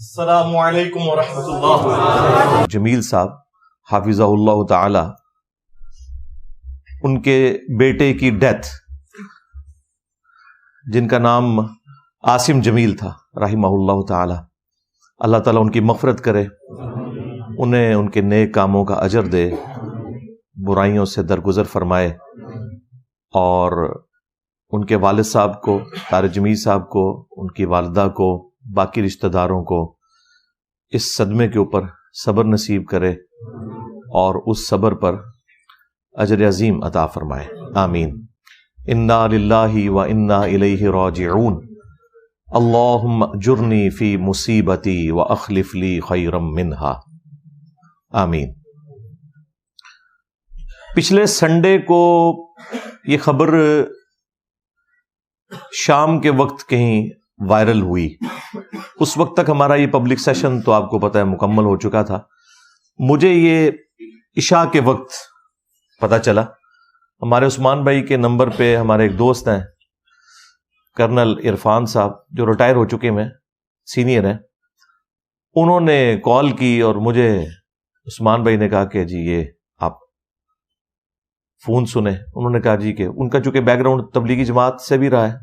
السلام علیکم ورحمۃ اللہ. جمیل صاحب حافظہ اللہ تعالی، ان کے بیٹے کی ڈیتھ، جن کا نام عاصم جمیل تھا رحمہ اللہ تعالی، اللہ تعالیٰ ان کی مغفرت کرے، انہیں ان کے نیک کاموں کا اجر دے، برائیوں سے درگزر فرمائے، اور ان کے والد صاحب کو، طارق جمیل صاحب کو، ان کی والدہ کو، باقی رشتہ داروں کو اس صدمے کے اوپر صبر نصیب کرے اور اس صبر پر اجر عظیم عطا فرمائے، آمین. انا للہ و انا الیہ راجعون. اللہم اجرنی فی مصیبتی و اخلف لی خیرا منہا، آمین. پچھلے سنڈے کو یہ خبر شام کے وقت کہیں وائرل ہوئی. اس وقت تک ہمارا یہ پبلک سیشن تو آپ کو پتہ ہے مکمل ہو چکا تھا. مجھے یہ عشاء کے وقت پتہ چلا. ہمارے عثمان بھائی کے نمبر پہ ہمارے ایک دوست ہیں کرنل عرفان صاحب، جو ریٹائر ہو چکے ہیں، سینئر ہیں، انہوں نے کال کی اور مجھے عثمان بھائی نے کہا کہ جی یہ آپ فون سنیں. انہوں نے کہا جی کہ ان کا چونکہ بیک گراؤنڈ تبلیغی جماعت سے بھی رہا ہے،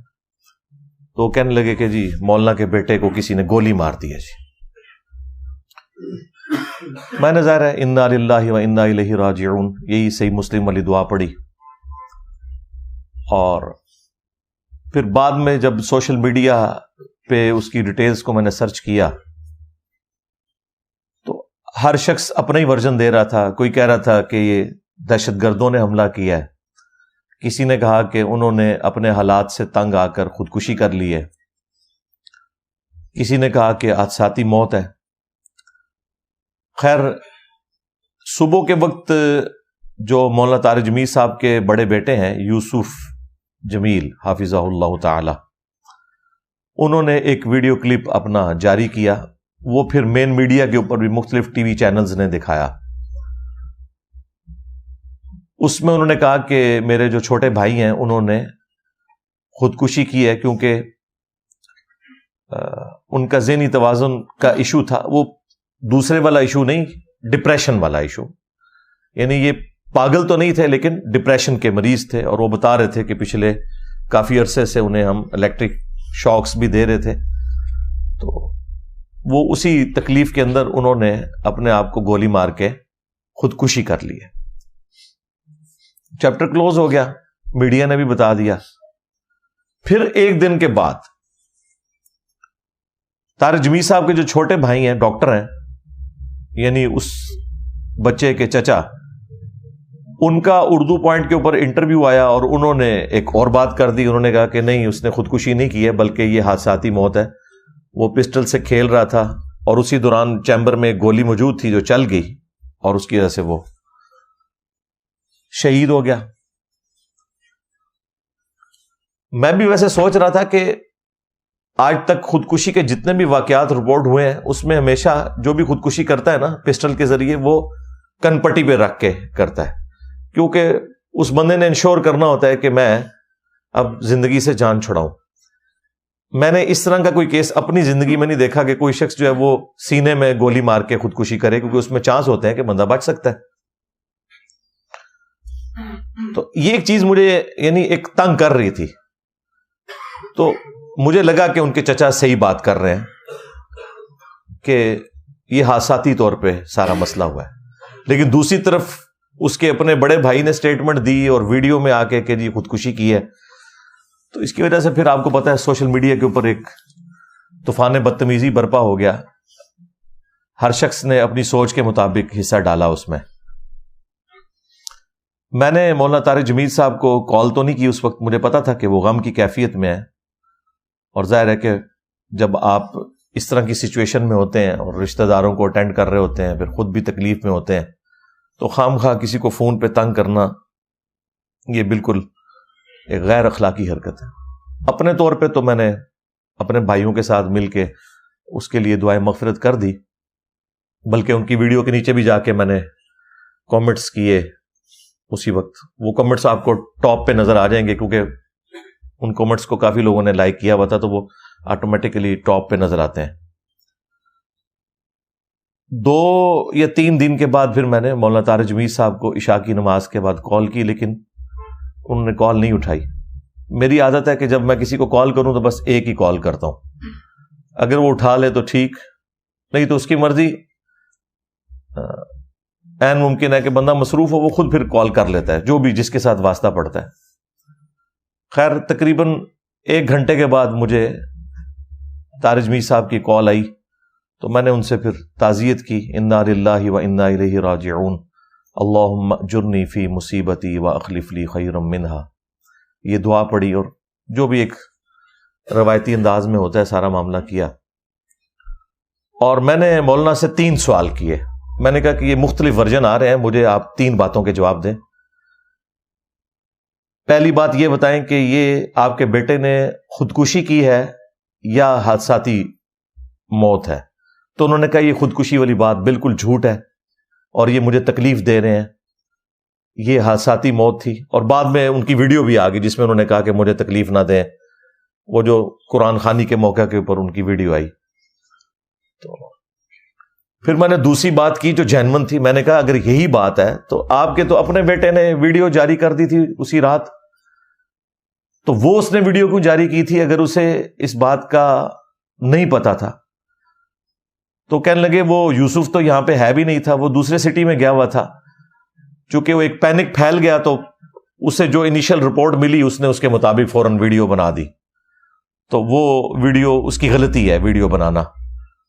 تو وہ کہنے لگے کہ جی مولانا کے بیٹے کو کسی نے گولی مار دی ہے. جی میں نے ظاہر ہے انا للہ و انا الیہ راجعون یہی صحیح مسلم والی دعا پڑھی، اور پھر بعد میں جب سوشل میڈیا پہ اس کی ڈیٹیلز کو میں نے سرچ کیا تو ہر شخص اپنا ہی ورژن دے رہا تھا. کوئی کہہ رہا تھا کہ یہ دہشت گردوں نے حملہ کیا ہے، کسی نے کہا کہ انہوں نے اپنے حالات سے تنگ آ کر خودکشی کر لی ہے، کسی نے کہا کہ حادثاتی موت ہے. خیر، صبح کے وقت جو مولانا طارق جمیل صاحب کے بڑے بیٹے ہیں یوسف جمیل حافظہ اللہ تعالی، انہوں نے ایک ویڈیو کلپ اپنا جاری کیا. وہ پھر مین میڈیا کے اوپر بھی مختلف ٹی وی چینلز نے دکھایا. اس میں انہوں نے کہا کہ میرے جو چھوٹے بھائی ہیں انہوں نے خودکشی کی ہے کیونکہ ان کا ذہنی توازن کا ایشو تھا. وہ دوسرے والا ایشو نہیں، ڈپریشن والا ایشو. یعنی یہ پاگل تو نہیں تھے لیکن ڈپریشن کے مریض تھے، اور وہ بتا رہے تھے کہ پچھلے کافی عرصے سے انہیں ہم الیکٹرک شاکس بھی دے رہے تھے. تو وہ اسی تکلیف کے اندر انہوں نے اپنے آپ کو گولی مار کے خودکشی کر لی ہے. چیپٹر کلوز ہو گیا، میڈیا نے بھی بتا دیا. پھر ایک دن کے بعد طارق جمیل صاحب کے جو چھوٹے بھائی ہیں، ڈاکٹر ہیں، یعنی اس بچے کے چچا، ان کا اردو پوائنٹ کے اوپر انٹرویو آیا اور انہوں نے ایک اور بات کر دی. انہوں نے کہا کہ نہیں، اس نے خودکشی نہیں کی ہے بلکہ یہ حادثاتی موت ہے. وہ پسٹل سے کھیل رہا تھا اور اسی دوران چیمبر میں ایک گولی موجود تھی جو چل گئی اور اس کی وجہ سے وہ شہید ہو گیا. میں بھی ویسے سوچ رہا تھا کہ آج تک خودکشی کے جتنے بھی واقعات رپورٹ ہوئے ہیں اس میں ہمیشہ جو بھی خودکشی کرتا ہے نا پسٹل کے ذریعے، وہ کن پٹی پہ رکھ کے کرتا ہے، کیونکہ اس بندے نے انشور کرنا ہوتا ہے کہ میں اب زندگی سے جان چھڑاؤں. میں نے اس طرح کا کوئی کیس اپنی زندگی میں نہیں دیکھا کہ کوئی شخص جو ہے وہ سینے میں گولی مار کے خودکشی کرے، کیونکہ اس میں چانس ہوتے ہیں کہ بندہ بچ سکتا ہے. تو یہ ایک چیز مجھے یعنی ایک تنگ کر رہی تھی. تو مجھے لگا کہ ان کے چچا صحیح بات کر رہے ہیں کہ یہ حادثاتی طور پہ سارا مسئلہ ہوا ہے. لیکن دوسری طرف اس کے اپنے بڑے بھائی نے سٹیٹمنٹ دی اور ویڈیو میں آ کے کہ جی خودکشی کی ہے. تو اس کی وجہ سے پھر آپ کو پتا ہے سوشل میڈیا کے اوپر ایک طوفان بدتمیزی برپا ہو گیا. ہر شخص نے اپنی سوچ کے مطابق حصہ ڈالا اس میں. میں نے مولانا طارق جمیل صاحب کو کال تو نہیں کی اس وقت، مجھے پتا تھا کہ وہ غم کی کیفیت میں ہے، اور ظاہر ہے کہ جب آپ اس طرح کی سچویشن میں ہوتے ہیں اور رشتہ داروں کو اٹینڈ کر رہے ہوتے ہیں، پھر خود بھی تکلیف میں ہوتے ہیں، تو خام خواہ کسی کو فون پہ تنگ کرنا یہ بالکل ایک غیر اخلاقی حرکت ہے. اپنے طور پہ تو میں نے اپنے بھائیوں کے ساتھ مل کے اس کے لیے دعائیں مغفرت کر دی، بلکہ ان کی ویڈیو کے نیچے بھی جا کے میں نے کامنٹس کیے اسی وقت. وہ کامنٹس آپ کو ٹاپ پہ نظر آ جائیں گے کیونکہ ان کامنٹس کو کافی لوگوں نے لائک کیا ہوا تھا، تو وہ آٹومیٹیکلی ٹاپ پہ نظر آتے ہیں. 2 یا 3 دن کے بعد پھر میں نے مولانا طارق جمیل صاحب کو عشاء کی نماز کے بعد کال کی، لیکن انہوں نے کال نہیں اٹھائی۔ میری عادت ہے کہ جب میں کسی کو کال کروں تو بس ایک ہی کال کرتا ہوں، اگر وہ اٹھا لے تو ٹھیک، نہیں تو اس کی مرضی۔ عین ممکن ہے کہ بندہ مصروف ہو، وہ خود پھر کال کر لیتا ہے، جو بھی جس کے ساتھ واسطہ پڑتا ہے۔ خیر تقریباً 1 گھنٹے کے بعد مجھے طارق جمیل صاحب کی کال آئی، تو میں نے ان سے پھر تعزیت کی، انا للہ و انا الیہ راجعون، اللہم اجرنی فی مصیبتی واخلف لی خیرا منہا، یہ دعا پڑھی اور جو بھی ایک روایتی انداز میں ہوتا ہے سارا معاملہ کیا۔ اور میں نے مولانا سے 3 سوال کیے۔ میں نے کہا کہ یہ مختلف ورژن آ رہے ہیں، مجھے آپ 3 باتوں کے جواب دیں۔ پہلی بات یہ بتائیں کہ یہ آپ کے بیٹے نے خودکشی کی ہے یا حادثاتی موت ہے؟ تو انہوں نے کہا یہ خودکشی والی بات بالکل جھوٹ ہے اور یہ مجھے تکلیف دے رہے ہیں، یہ حادثاتی موت تھی۔ اور بعد میں ان کی ویڈیو بھی آ گئی جس میں انہوں نے کہا کہ مجھے تکلیف نہ دیں، وہ جو قرآن خوانی کے موقع کے اوپر ان کی ویڈیو آئی۔ تو پھر میں نے دوسری بات کی جو جینون تھی، میں نے کہا اگر یہی بات ہے تو آپ کے تو اپنے بیٹے نے ویڈیو جاری کر دی تھی اسی رات، تو وہ اس نے ویڈیو کیوں جاری کی تھی اگر اسے اس بات کا نہیں پتا تھا؟ تو کہنے لگے وہ یوسف تو یہاں پہ ہے بھی نہیں تھا، وہ دوسرے سٹی میں گیا ہوا تھا، چونکہ وہ ایک پینک پھیل گیا تو اسے جو انیشل رپورٹ ملی اس نے اس کے مطابق فوراً ویڈیو بنا دی۔ تو وہ ویڈیو اس کی غلطی ہے، ویڈیو بنانا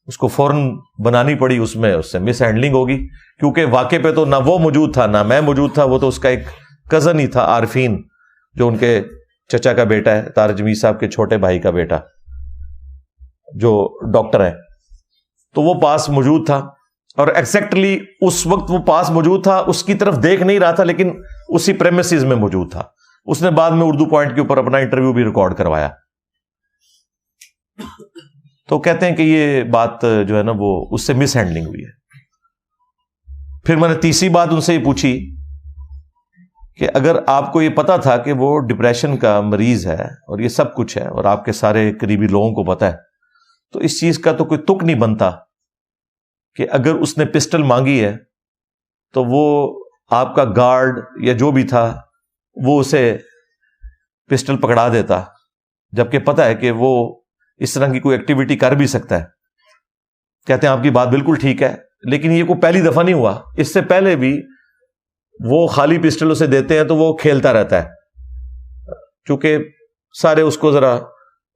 اس کو فوراً بنانی پڑی، اس میں اس سے مس ہینڈلنگ ہوگی، کیونکہ واقعے پہ تو نہ وہ موجود تھا نہ میں موجود تھا، وہ تو اس کا ایک کزن ہی تھا، عارفین، جو ان کے چچا کا بیٹا ہے، طارق جمیل صاحب کے چھوٹے بھائی کا بیٹا جو ڈاکٹر ہے، تو وہ پاس موجود تھا اور ایگزیکٹلی اس وقت وہ پاس موجود تھا، اس کی طرف دیکھ نہیں رہا تھا لیکن اسی پریمیسز میں موجود تھا۔ اس نے بعد میں اردو پوائنٹ کے اوپر اپنا انٹرویو بھی ریکارڈ کروایا۔ تو کہتے ہیں کہ یہ بات جو ہے نا وہ اس سے مس ہینڈلنگ ہوئی ہے۔ پھر میں نے تیسری بات ان سے یہ پوچھی کہ اگر آپ کو یہ پتا تھا کہ وہ ڈپریشن کا مریض ہے اور یہ سب کچھ ہے اور آپ کے سارے قریبی لوگوں کو پتا ہے، تو اس چیز کا تو کوئی تک نہیں بنتا کہ اگر اس نے پسٹل مانگی ہے تو وہ آپ کا گارڈ یا جو بھی تھا وہ اسے پسٹل پکڑا دیتا، جبکہ پتا ہے کہ وہ اس طرح کی کوئی ایکٹیویٹی کر بھی سکتا ہے۔ کہتے ہیں آپ کی بات بالکل ٹھیک ہے، لیکن یہ کوئی پہلی دفعہ نہیں ہوا، اس سے پہلے بھی وہ خالی پسٹل اسے دیتے ہیں تو وہ کھیلتا رہتا ہے، چونکہ سارے اس کو ذرا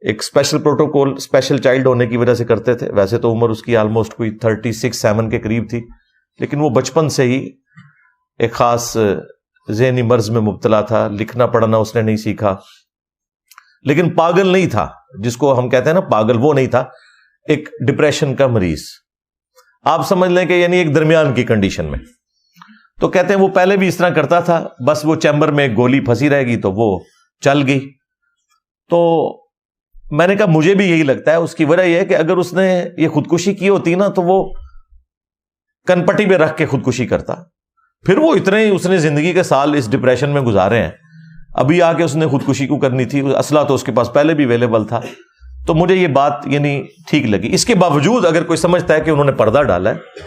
ایک اسپیشل پروٹوکول اسپیشل چائلڈ ہونے کی وجہ سے کرتے تھے۔ ویسے تو عمر اس کی آلموسٹ کوئی 36-37 کے قریب تھی، لیکن وہ بچپن سے ہی ایک خاص ذہنی مرض میں مبتلا تھا، لکھنا پڑھنا اس نے نہیں سیکھا، لیکن پاگل نہیں تھا، جس کو ہم کہتے ہیں نا پاگل، وہ نہیں تھا، ایک ڈپریشن کا مریض آپ سمجھ لیں کہ یعنی ایک درمیان کی کنڈیشن میں۔ تو کہتے ہیں وہ پہلے بھی اس طرح کرتا تھا، بس وہ چیمبر میں ایک گولی پھنسی رہے گی تو وہ چل گئی۔ تو میں نے کہا مجھے بھی یہی لگتا ہے، اس کی وجہ یہ ہے کہ اگر اس نے یہ خودکشی کی ہوتی نا تو وہ کن پٹی پہ رکھ کے خودکشی کرتا، پھر وہ اتنے اس نے زندگی کے سال اس ڈپریشن میں گزارے ہیں، ابھی آ کے اس نے خودکشی کو کرنی تھی، اسلحہ تو اس کے پاس پہلے بھی اویلیبل تھا۔ تو مجھے یہ بات یعنی ٹھیک لگی۔ اس کے باوجود اگر کوئی سمجھتا ہے کہ انہوں نے پردہ ڈالا ہے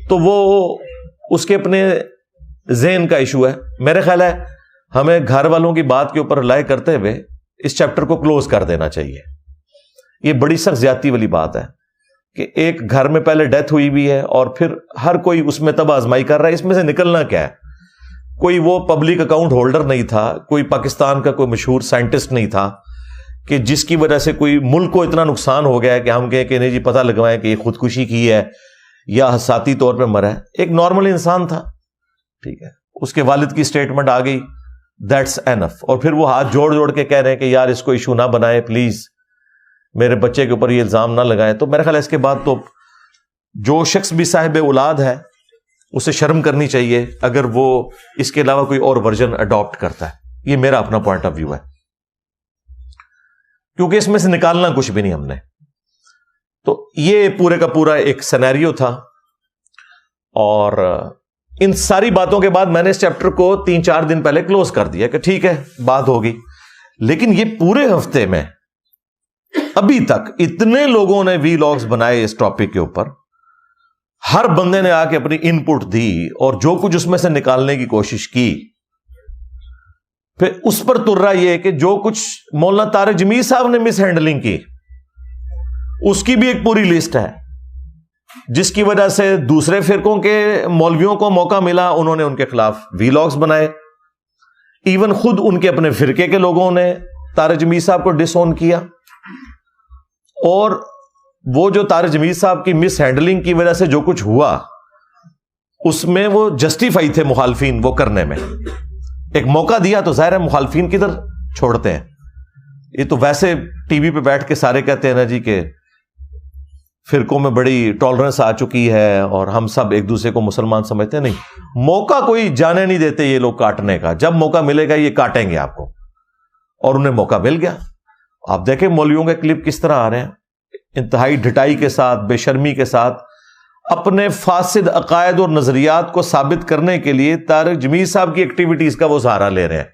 تو وہ اس کے اپنے ذہن کا ایشو ہے۔ میرے خیال ہے ہمیں گھر والوں کی بات کے اوپر رائے کرتے ہوئے اس چیپٹر کو کلوز کر دینا چاہیے۔ یہ بڑی سخت زیادتی والی بات ہے کہ ایک گھر میں پہلے ڈیتھ ہوئی بھی ہے اور پھر ہر کوئی اس میں تباہ آزمائی کر رہا ہے، اس میں سے نکلنا کیا ہے؟ کوئی وہ پبلک اکاؤنٹ ہولڈر نہیں تھا، کوئی پاکستان کا کوئی مشہور سائنٹسٹ نہیں تھا کہ جس کی وجہ سے کوئی ملک کو اتنا نقصان ہو گیا ہے کہ ہم کہیں کہ نہیں جی پتہ لگوائیں کہ یہ خودکشی کی ہے یا حساتی طور پہ مرا ہے۔ ایک نارمل انسان تھا، ٹھیک ہے، اس کے والد کی سٹیٹمنٹ آ گئی، دیٹس اینف، اور پھر وہ ہاتھ جوڑ جوڑ کے کہہ رہے ہیں کہ یار اس کو ایشو نہ بنائیں، پلیز میرے بچے کے اوپر یہ الزام نہ لگائیں۔ تو میرا خیال ہے اس کے بعد تو جو شخص بھی صاحب اولاد ہے اسے شرم کرنی چاہیے اگر وہ اس کے علاوہ کوئی اور ورژن اڈاپٹ کرتا ہے۔ یہ میرا اپنا پوائنٹ آف ویو ہے، کیونکہ اس میں سے نکالنا کچھ بھی نہیں ہم نے۔ تو یہ پورے کا پورا ایک سینیریو تھا، اور ان ساری باتوں کے بعد میں نے اس چیپٹر کو 3-4 دن پہلے کلوز کر دیا کہ ٹھیک ہے بات ہوگی۔ لیکن یہ پورے ہفتے میں ابھی تک اتنے لوگوں نے وی لاگز بنائے اس ٹاپک کے اوپر، ہر بندے نے آ کے اپنی ان پٹ دی اور جو کچھ اس میں سے نکالنے کی کوشش کی. پھر اس پر تر رہا یہ کہ جو کچھ مولانا طارق جمیل صاحب نے مس ہینڈلنگ کی اس کی بھی ایک پوری لسٹ ہے، جس کی وجہ سے دوسرے فرقوں کے مولویوں کو موقع ملا، انہوں نے ان کے خلاف ویلاگز بنائے. ایون خود ان کے اپنے فرقے کے لوگوں نے طارق جمیل صاحب کو ڈس اون کیا، اور وہ جو طارق جمیل صاحب کی مس ہینڈلنگ کی وجہ سے جو کچھ ہوا اس میں وہ جسٹیفائی تھے مخالفین وہ کرنے میں. ایک موقع دیا تو ظاہر ہے مخالفین کدھر چھوڑتے ہیں. یہ تو ویسے ٹی وی پہ بیٹھ کے سارے کہتے ہیں نا جی کہ فرقوں میں بڑی ٹالرنس آ چکی ہے اور ہم سب ایک دوسرے کو مسلمان سمجھتے ہیں. نہیں، موقع کوئی جانے نہیں دیتے یہ لوگ کاٹنے کا. جب موقع ملے گا یہ کاٹیں گے آپ کو، اور انہیں موقع مل گیا. آپ دیکھیں مولویوں کے کلپ کس طرح آ رہے ہیں، انتہائی ڈھٹائی کے ساتھ، بے شرمی کے ساتھ اپنے فاسد عقائد اور نظریات کو ثابت کرنے کے لیے طارق جمیل صاحب کی ایکٹیویٹیز کا وہ سہارا لے رہے ہیں.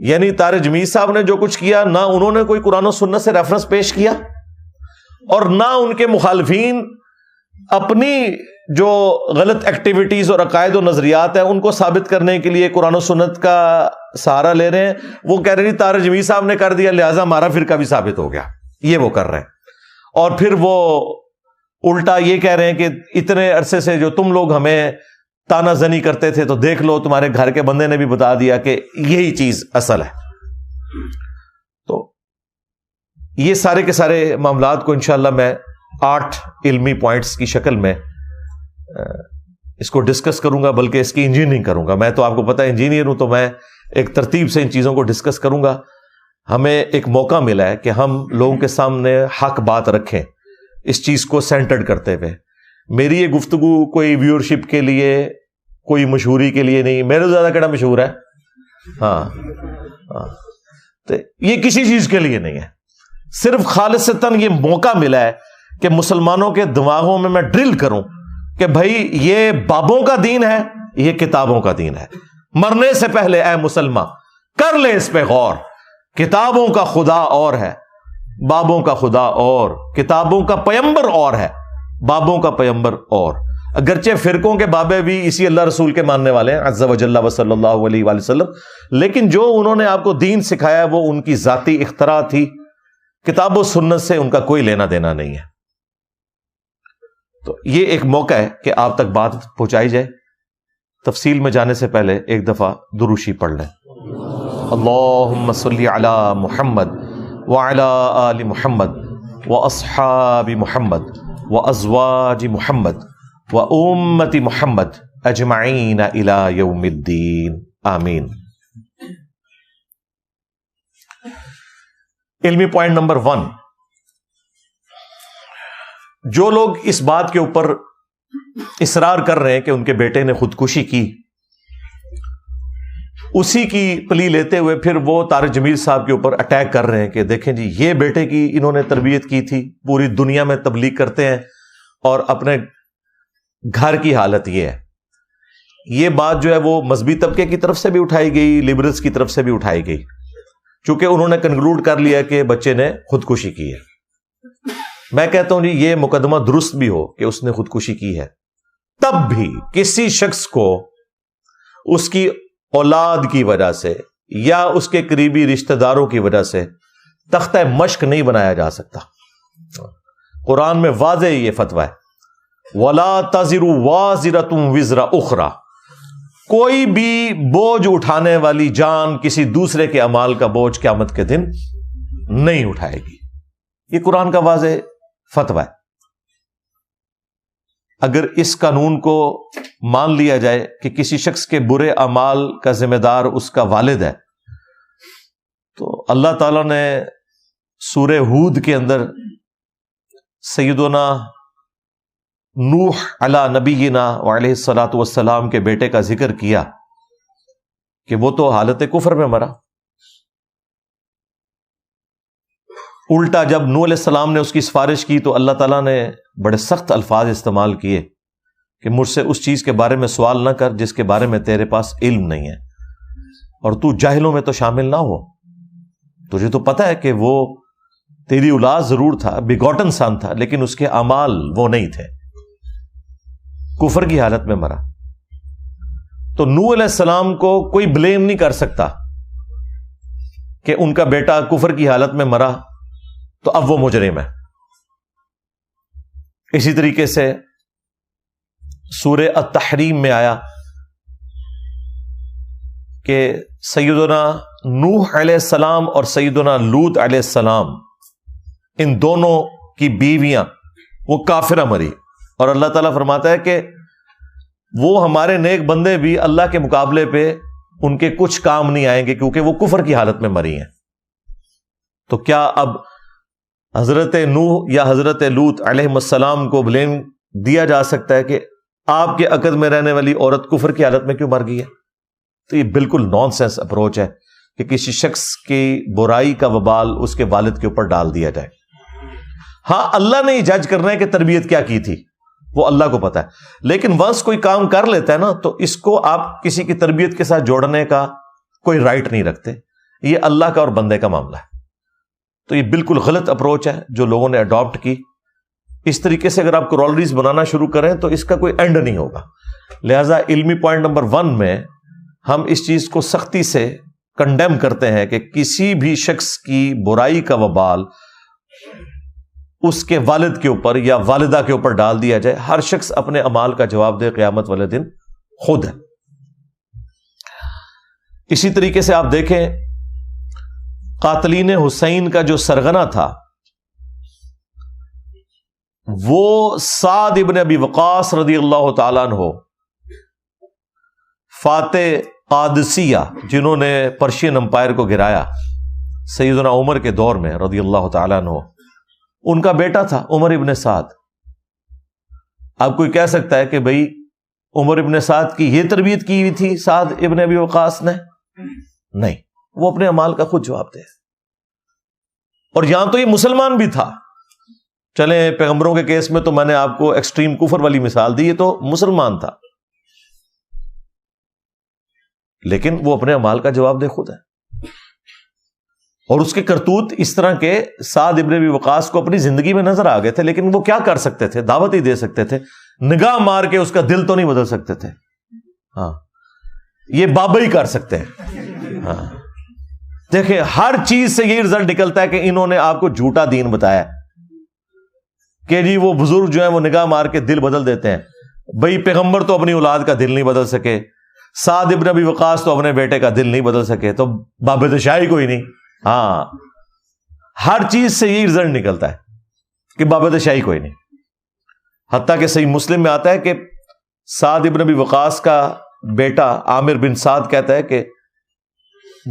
یعنی طارق جمیل صاحب نے جو کچھ کیا، نہ انہوں نے کوئی قرآن و سنت سے ریفرنس پیش کیا، اور نہ ان کے مخالفین اپنی جو غلط ایکٹیویٹیز اور عقائد و نظریات ہیں ان کو ثابت کرنے کے لیے قرآن و سنت کا سہارا لے رہے ہیں. وہ کہہ رہے ہیں طارق جمیل صاحب نے کر دیا لہذا ہمارا فرقہ بھی ثابت ہو گیا. یہ وہ کر رہے ہیں. اور پھر وہ الٹا یہ کہہ رہے ہیں کہ اتنے عرصے سے جو تم لوگ ہمیں تانا زنی کرتے تھے تو دیکھ لو تمہارے گھر کے بندے نے بھی بتا دیا کہ یہی چیز اصل ہے. تو یہ سارے کے سارے معاملات کو انشاءاللہ میں 8 علمی پوائنٹس کی شکل میں اس کو ڈسکس کروں گا، بلکہ اس کی انجینئرنگ کروں گا. میں تو آپ کو پتہ ہے انجینئر ہوں، تو میں ایک ترتیب سے ان چیزوں کو ڈسکس کروں گا. ہمیں ایک موقع ملا ہے کہ ہم لوگوں کے سامنے حق بات رکھیں اس چیز کو سینٹرڈ کرتے ہوئے. میری یہ گفتگو کوئی ویورشپ کے لیے، کوئی مشہوری کے لیے نہیں. میرے زیادہ کیڑا مشہور ہے؟ ہاں، تو یہ کسی چیز کے لیے نہیں ہے. صرف خالصتاً یہ موقع ملا ہے کہ مسلمانوں کے دماغوں میں ڈرل کروں کہ بھائی یہ بابوں کا دین ہے، یہ کتابوں کا دین ہے. مرنے سے پہلے اے مسلمان کر لے اس پہ غور. کتابوں کا خدا اور ہے، بابوں کا خدا اور. کتابوں کا پیمبر اور ہے، بابوں کا پیمبر اور. اگرچہ فرقوں کے بابے بھی اسی اللہ رسول کے ماننے والے ہیں عز و جل و صلی اللہ علیہ وآلہ وسلم، لیکن جو انہوں نے آپ کو دین سکھایا وہ ان کی ذاتی اختراع تھی. کتاب و سنت سے ان کا کوئی لینا دینا نہیں ہے. تو یہ ایک موقع ہے کہ آپ تک بات پہنچائی جائے. تفصیل میں جانے سے پہلے ایک دفعہ دروشی پڑھ لیں. اللہم صلی علی محمد وعلی آل محمد واصحاب محمد وازواج محمد وامت محمد اجمعین الی یوم الدین آمین. علمی پوائنٹ نمبر 1، جو لوگ اس بات کے اوپر اصرار کر رہے ہیں کہ ان کے بیٹے نے خودکشی کی، اسی کی پلی لیتے ہوئے پھر وہ طارق جمیل صاحب کے اوپر اٹیک کر رہے ہیں کہ دیکھیں جی یہ بیٹے کی انہوں نے تربیت کی تھی، پوری دنیا میں تبلیغ کرتے ہیں، اور اپنے گھر کی حالت یہ ہے. یہ بات جو ہے وہ مذہبی طبقے کی طرف سے بھی اٹھائی گئی، لبرلز کی طرف سے بھی اٹھائی گئی، چونکہ انہوں نے کنکلوڈ کر لیا کہ بچے نے خودکشی کی ہے. میں کہتا ہوں جی یہ مقدمہ درست بھی ہو کہ اس نے خودکشی کی ہے، تب بھی کسی شخص کو اس کی اولاد کی وجہ سے یا اس کے قریبی رشتہ داروں کی وجہ سے تختہ مشق نہیں بنایا جا سکتا. قرآن میں واضح یہ فتویٰ ہے، وَلَا تَزِرُ وَازِرَةٌ وِزْرَ أُخْرَى. کوئی بھی بوجھ اٹھانے والی جان کسی دوسرے کے اعمال کا بوجھ قیامت کے دن نہیں اٹھائے گی. یہ قرآن کا واضح فتویٰ ہے. اگر اس قانون کو مان لیا جائے کہ کسی شخص کے برے اعمال کا ذمہ دار اس کا والد ہے، تو اللہ تعالیٰ نے سورہ ہود کے اندر سیدنا نوح علی نبینا وعلیہ الصلاۃ والسلام کے بیٹے کا ذکر کیا کہ وہ تو حالت کفر میں مرا. الٹا جب نوح علیہ السلام نے اس کی سفارش کی تو اللہ تعالیٰ نے بڑے سخت الفاظ استعمال کیے کہ مجھ سے اس چیز کے بارے میں سوال نہ کر جس کے بارے میں تیرے پاس علم نہیں ہے، اور تو جاہلوں میں تو شامل نہ ہو. تجھے تو پتہ ہے کہ وہ تیری اولاد ضرور تھا، بیگوٹن سن تھا، لیکن اس کے اعمال وہ نہیں تھے. کفر کی حالت میں مرا، تو نوح علیہ السلام کو کوئی بلیم نہیں کر سکتا کہ ان کا بیٹا کفر کی حالت میں مرا تو اب وہ مجرم ہے۔ اسی طریقے سے سورہ التحریم میں آیا کہ سیدنا نوح علیہ السلام اور سیدنا لوط علیہ السلام، ان دونوں کی بیویاں وہ کافرہ مری، اور اللہ تعالیٰ فرماتا ہے کہ وہ ہمارے نیک بندے بھی اللہ کے مقابلے پہ ان کے کچھ کام نہیں آئیں گے کیونکہ وہ کفر کی حالت میں مری ہیں۔ تو کیا اب حضرت نوح یا حضرت لوط علیہ السلام کو بلیم دیا جا سکتا ہے کہ آپ کے عقد میں رہنے والی عورت کفر کی حالت میں کیوں مر گئی ہے؟ تو یہ بالکل نان سینس اپروچ ہے کہ کسی شخص کی برائی کا وبال اس کے والد کے اوپر ڈال دیا جائے۔ ہاں، اللہ نے یہ جج کرنا ہے کہ تربیت کیا کی تھی، وہ اللہ کو پتا ہے، لیکن ونس کوئی کام کر لیتا ہے نا تو اس کو آپ کسی کی تربیت کے ساتھ جوڑنے کا کوئی رائٹ نہیں رکھتے، یہ اللہ کا اور بندے کا معاملہ ہے۔ تو یہ بالکل غلط اپروچ ہے جو لوگوں نے اڈاپٹ کی۔ اس طریقے سے اگر آپ کورولریز بنانا شروع کریں تو اس کا کوئی اینڈ نہیں ہوگا۔ لہذا علمی پوائنٹ نمبر 1 میں ہم اس چیز کو سختی سے کنڈیم کرتے ہیں کہ کسی بھی شخص کی برائی کا وبال اس کے والد کے اوپر یا والدہ کے اوپر ڈال دیا جائے۔ ہر شخص اپنے اعمال کا جواب دے قیامت والے دن خود ہے۔ اسی طریقے سے آپ دیکھیں قاتلین حسین کا جو سرغنہ تھا وہ سعد ابن ابی وقاص رضی اللہ تعالیٰ عنہ، فاتح قادسیہ جنہوں نے پرشین امپائر کو گرایا سیدنا عمر کے دور میں رضی اللہ تعالیٰ عنہ، ان کا بیٹا تھا عمر ابن سعد۔ اب کوئی کہہ سکتا ہے کہ بھئی عمر ابن سعد کی یہ تربیت کی ہوئی تھی سعد ابن ابی وقاص نے؟ نہیں، وہ اپنے اعمال کا خود جواب دے۔ اور یہاں تو یہ مسلمان بھی تھا، چلیں پیغمبروں کے کیس میں تو میں نے آپ کو ایکسٹریم کفر والی مثال دی، یہ تو مسلمان تھا، لیکن وہ اپنے اعمال کا جواب دے خود ہے۔ اور اس کے کرتوت اس طرح کے سعد ابن ابی وقاص کو اپنی زندگی میں نظر آ گئے تھے، لیکن وہ کیا کر سکتے تھے؟ دعوت ہی دے سکتے تھے، نگاہ مار کے اس کا دل تو نہیں بدل سکتے تھے۔ ہاں، یہ بابا ہی کر سکتے ہیں۔ ہاں، دیکھیں ہر چیز سے یہی رزلٹ نکلتا ہے کہ انہوں نے آپ کو جھوٹا دین بتایا کہ جی وہ بزرگ جو ہیں وہ نگاہ مار کے دل بدل دیتے ہیں۔ بھئی پیغمبر تو اپنی اولاد کا دل نہیں بدل سکے، سعد ابن ابی وقاص تو اپنے بیٹے کا دل نہیں بدل سکے، تو باب شاہی کوئی نہیں۔ ہاں، ہر چیز سے یہی رزلٹ نکلتا ہے کہ باب شاہی کوئی نہیں۔ حتیٰ کہ صحیح مسلم میں آتا ہے کہ سعد ابن ابی وقاص کا بیٹا عامر بن سعد کہتا ہے کہ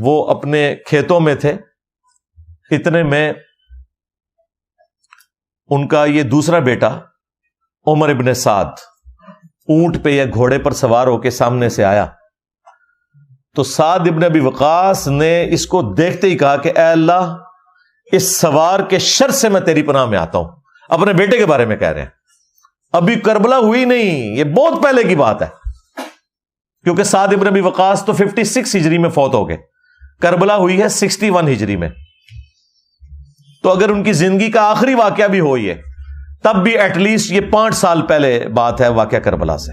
وہ اپنے کھیتوں میں تھے، اتنے میں ان کا یہ دوسرا بیٹا عمر ابن سعد اونٹ پہ یا گھوڑے پر سوار ہو کے سامنے سے آیا، تو سعد ابن ابی وقاص نے اس کو دیکھتے ہی کہا کہ اے اللہ، اس سوار کے شر سے میں تیری پناہ میں آتا ہوں۔ اپنے بیٹے کے بارے میں کہہ رہے ہیں، ابھی کربلا ہوئی نہیں، یہ بہت پہلے کی بات ہے، کیونکہ سعد ابن ابی وقاص تو 56 ہجری میں فوت ہو گئے، کربلا ہوئی ہے 61 ہجری میں۔ تو اگر ان کی زندگی کا آخری واقعہ بھی ہوئی ہے تب بھی ایٹ لیسٹ یہ 5 سال پہلے بات ہے واقعہ کربلا سے۔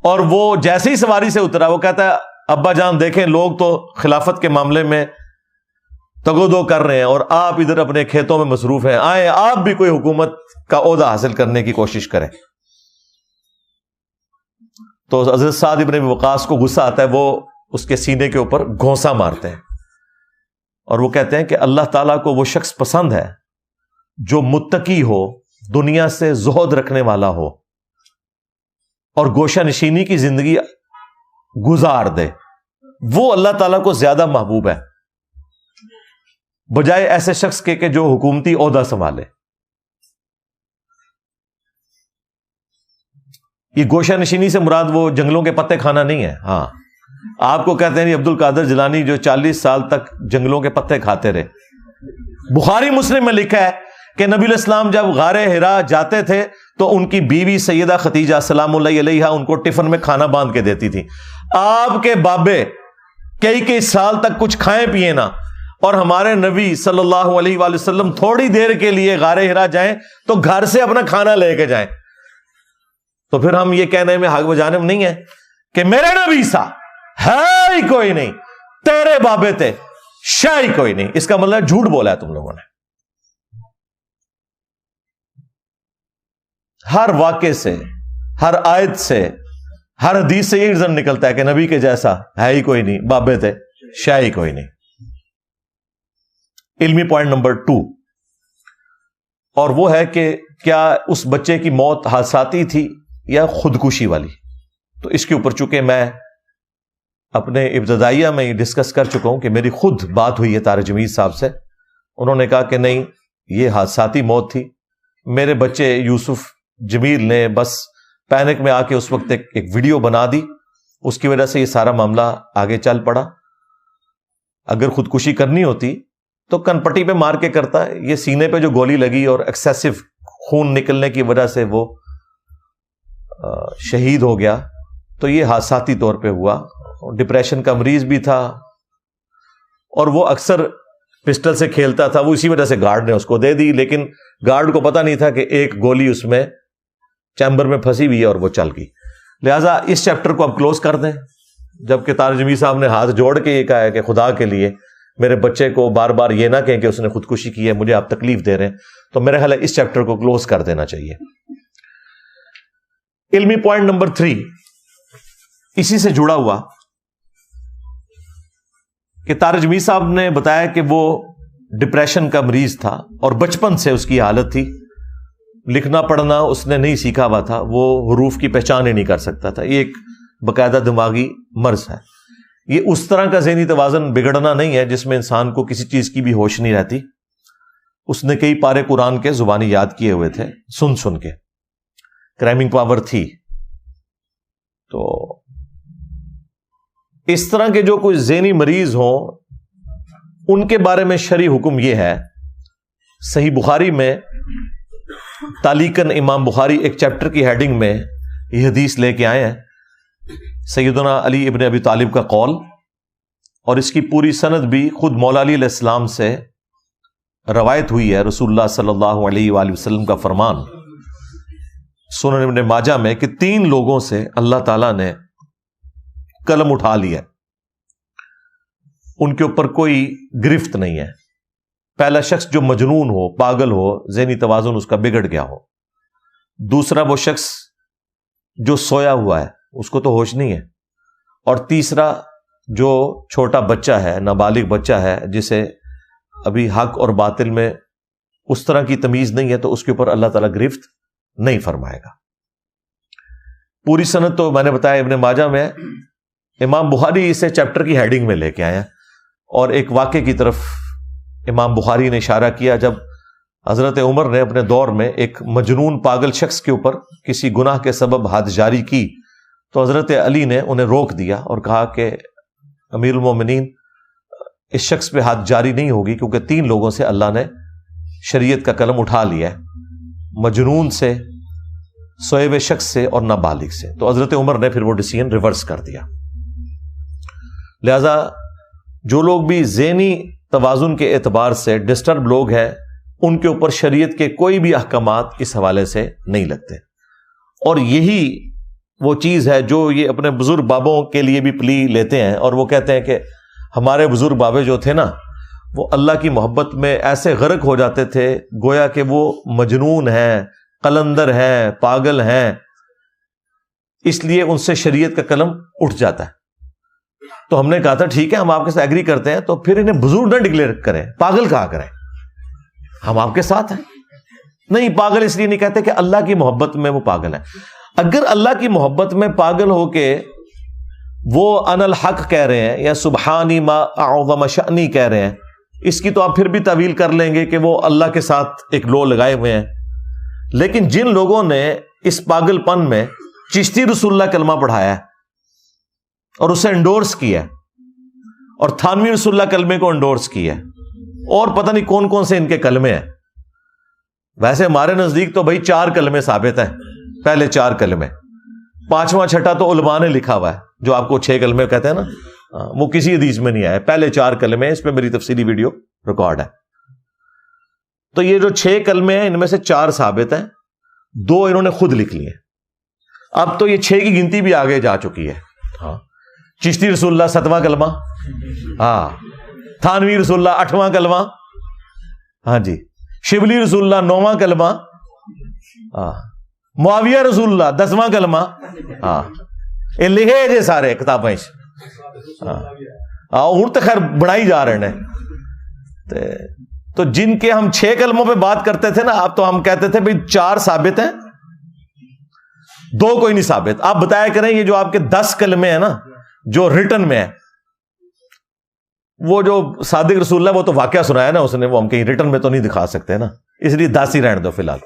اور وہ جیسے ہی سواری سے اترا وہ کہتا ہے ابا جان دیکھیں لوگ تو خلافت کے معاملے میں تگودو کر رہے ہیں اور آپ ادھر اپنے کھیتوں میں مصروف ہیں، آئیں آپ بھی کوئی حکومت کا عہدہ حاصل کرنے کی کوشش کریں۔ تو حضرت سعد ابن ابی وقاص کو غصہ آتا ہے، وہ اس کے سینے کے اوپر گھونسا مارتے ہیں اور وہ کہتے ہیں کہ اللہ تعالیٰ کو وہ شخص پسند ہے جو متقی ہو، دنیا سے زہد رکھنے والا ہو اور گوشہ نشینی کی زندگی گزار دے، وہ اللہ تعالیٰ کو زیادہ محبوب ہے بجائے ایسے شخص کے کہ جو حکومتی عہدہ سنبھالے۔ یہ گوشہ نشینی سے مراد وہ جنگلوں کے پتے کھانا نہیں ہے۔ ہاں، آپ کو کہتے ہیں عبد القادر جیلانی جو 40 سال تک جنگلوں کے پتے کھاتے رہے۔ بخاری مسلم میں لکھا ہے کہ نبی علیہ السلام جب غار حرا جاتے تھے تو ان کی بیوی سیدہ خدیجہ سلام اللہ علیہا ان کو ٹفن میں کھانا باندھ کے دیتی تھی۔ آپ کے بابے کئی سال تک کچھ کھائیں پیے نہ، اور ہمارے نبی صلی اللہ علیہ وآلہ وسلم تھوڑی دیر کے لیے غار حرا جائیں تو گھر سے اپنا کھانا لے کے جائیں، تو پھر ہم یہ کہنے میں حق بجانب نہیں ہے کہ میرے نبی سا ہے ہی کوئی نہیں، تیرے بابے تھے شاہ ہی کوئی نہیں، اس کا مطلب جھوٹ بولا ہے تم لوگوں نے۔ ہر واقعے سے، ہر آیت سے، ہر حدیث سے یہ رزن نکلتا ہے کہ نبی کے جیسا ہے ہی کوئی نہیں، بابے تھے شاہ ہی کوئی نہیں۔ علمی پوائنٹ نمبر 2، اور وہ ہے کہ کیا اس بچے کی موت حادثاتی تھی یا خودکشی والی؟ تو اس کے اوپر چونکہ میں اپنے ابتدائیہ میں یہ ڈسکس کر چکا ہوں کہ میری خود بات ہوئی ہے طارق جمیل صاحب سے، انہوں نے کہا کہ نہیں یہ حادثاتی موت تھی، میرے بچے یوسف جمیل نے بس پینک میں آ کے اس وقت ایک ویڈیو بنا دی، اس کی وجہ سے یہ سارا معاملہ آگے چل پڑا۔ اگر خودکشی کرنی ہوتی تو کن پٹی پہ مار کے کرتا ہے، یہ سینے پہ جو گولی لگی اور ایکسیسو خون نکلنے کی وجہ سے وہ شہید ہو گیا، تو یہ حادثاتی طور پہ ہوا۔ ڈپریشن کا مریض بھی تھا اور وہ اکثر پسٹل سے کھیلتا تھا، وہ اسی وجہ سے گارڈ نے اس کو دے دی، لیکن گارڈ کو پتا نہیں تھا کہ ایک گولی اس میں چیمبر میں پھنسی ہوئی ہے اور وہ چل گئی۔ لہٰذا اس چیپٹر کو اب کلوز کر دیں، جبکہ طارق جمیل صاحب نے ہاتھ جوڑ کے یہ کہا ہے کہ خدا کے لیے میرے بچے کو بار بار یہ نہ کہیں کہ اس نے خودکشی کی ہے، مجھے آپ تکلیف دے رہے ہیں، تو میرا خیال ہے اس چیپٹر کو کلوز کر دینا چاہیے۔ علمی پوائنٹ نمبر 3 اسی سے جڑا ہوا کہ طارق جمیل صاحب نے بتایا کہ وہ ڈپریشن کا مریض تھا اور بچپن سے اس کی حالت تھی، لکھنا پڑھنا اس نے نہیں سیکھا ہوا تھا، وہ حروف کی پہچان ہی نہیں کر سکتا تھا، یہ ایک باقاعدہ دماغی مرض ہے۔ یہ اس طرح کا ذہنی توازن بگڑنا نہیں ہے جس میں انسان کو کسی چیز کی بھی ہوش نہیں رہتی۔ اس نے کئی پارے قرآن کے زبانی یاد کیے ہوئے تھے سن سن کے، کرائمنگ پاور تھی۔ تو اس طرح کے جو کوئی ذہنی مریض ہوں ان کے بارے میں شرعی حکم یہ ہے، صحیح بخاری میں تعلیقاً امام بخاری ایک چیپٹر کی ہیڈنگ میں یہ حدیث لے کے آئے ہیں، سیدنا علی ابن ابی طالب کا قول، اور اس کی پوری سند بھی خود مولا علی علیہ السلام سے روایت ہوئی ہے۔ رسول اللہ صلی اللہ علیہ وآلہ وسلم کا فرمان سنن ابن ماجہ میں کہ 3 لوگوں سے اللہ تعالیٰ نے قلم اٹھا لیا، ان کے اوپر کوئی گرفت نہیں ہے۔ پہلا شخص جو مجنون ہو، پاگل ہو، ذہنی توازن اس کا بگڑ گیا ہو۔ دوسرا وہ شخص جو سویا ہوا ہے، اس کو تو ہوش نہیں ہے۔ اور تیسرا جو چھوٹا بچہ ہے، نابالغ بچہ ہے، جسے ابھی حق اور باطل میں اس طرح کی تمیز نہیں ہے، تو اس کے اوپر اللہ تعالیٰ گرفت نہیں فرمائے گا۔ پوری سند تو میں نے بتایا ابن ماجہ میں، امام بخاری اسے چیپٹر کی ہیڈنگ میں لے کے آئے ہیں۔ اور ایک واقعے کی طرف امام بخاری نے اشارہ کیا، جب حضرت عمر نے اپنے دور میں ایک مجنون پاگل شخص کے اوپر کسی گناہ کے سبب حد جاری کی، تو حضرت علی نے انہیں روک دیا اور کہا کہ امیر المومنین، اس شخص پہ حد جاری نہیں ہوگی، کیونکہ 3 لوگوں سے اللہ نے شریعت کا قلم اٹھا لیا ہے، مجنون سے، سوئے ہوئے شخص سے اور نابالغ سے۔ تو حضرت عمر نے پھر وہ ڈیسیژن ریورس کر دیا۔ لہذا جو لوگ بھی ذہنی توازن کے اعتبار سے ڈسٹرب لوگ ہیں، ان کے اوپر شریعت کے کوئی بھی احکامات اس حوالے سے نہیں لگتے۔ اور یہی وہ چیز ہے جو یہ اپنے بزرگ بابوں کے لیے بھی پلی لیتے ہیں، اور وہ کہتے ہیں کہ ہمارے بزرگ بابے جو تھے نا، وہ اللہ کی محبت میں ایسے غرق ہو جاتے تھے گویا کہ وہ مجنون ہیں، قلندر ہیں، پاگل ہیں، اس لیے ان سے شریعت کا قلم اٹھ جاتا ہے۔ تو ہم نے کہا تھا ٹھیک ہے، ہم آپ کے ساتھ ایگری کرتے ہیں، تو پھر انہیں بزرگ نہ ڈکلیئر کریں، پاگل کہا کریں، ہم آپ کے ساتھ ہیں۔ نہیں، پاگل اس لیے نہیں کہتے کہ اللہ کی محبت میں وہ پاگل ہے۔ اگر اللہ کی محبت میں پاگل ہو کے وہ انا الحق کہہ رہے ہیں یا سبحانی ما اعظم شأنی کہہ رہے ہیں، اس کی تو آپ پھر بھی تعویل کر لیں گے کہ وہ اللہ کے ساتھ ایک لو لگائے ہوئے ہیں۔ لیکن جن لوگوں نے اس پاگل پن میں چشتی رسول اللہ کلمہ پڑھایا ہے اور اسے انڈورس کیا ہے، اور تھانوی رسول اللہ کلمے کو انڈورس کیا ہے، اور پتہ نہیں کون کون سے ان کے کلمے ہیں۔ ویسے ہمارے نزدیک تو بھائی 4 کلمے ثابت ہیں، پہلے 4 کلمے، 5واں 6ٹھا تو علماء نے لکھا ہوا ہے، جو آپ کو 6 کلمے کہتے ہیں نا، وہ کسی حدیث میں نہیں آیا. پہلے 4 کلمے ہیں, اس پہ میری تفصیلی ویڈیو ریکارڈ ہے. تو یہ جو 6 کلمے ہیں ان میں سے 4 ثابت ہیں, 2 انہوں نے خود لکھ لیے. اب تو یہ 6 کی گنتی بھی آگے جا چکی ہے. ہاں, چشتی رسول اللہ 7واں کلمہ, ہاں, تھانوی رسول اللہ 8واں کلمہ, ہاں جی, شبلی رسول اللہ 9واں کلمہ, ہاں, معاویہ رسول اللہ 10واں کلمہ, ہاں, یہ لکھے جے سارے کتابیں, ہاں, ہوں تو خیر بڑھائی جا رہے ہیں. تو جن کے ہم 6 کلموں پہ بات کرتے تھے نا, اب تو ہم کہتے تھے بھئی 4 ثابت ہیں, 2 کوئی نہیں ثابت. آپ بتایا کریں یہ جو آپ کے 10 کلمے ہیں نا جو ریٹن میں ہے, وہ جو صادق رسول اللہ وہ تو واقعہ سنایا نا اس نے, وہ ہم کہیں ریٹن میں تو نہیں دکھا سکتے نا, اس لیے 10 ہی رہنے دو فی الحال.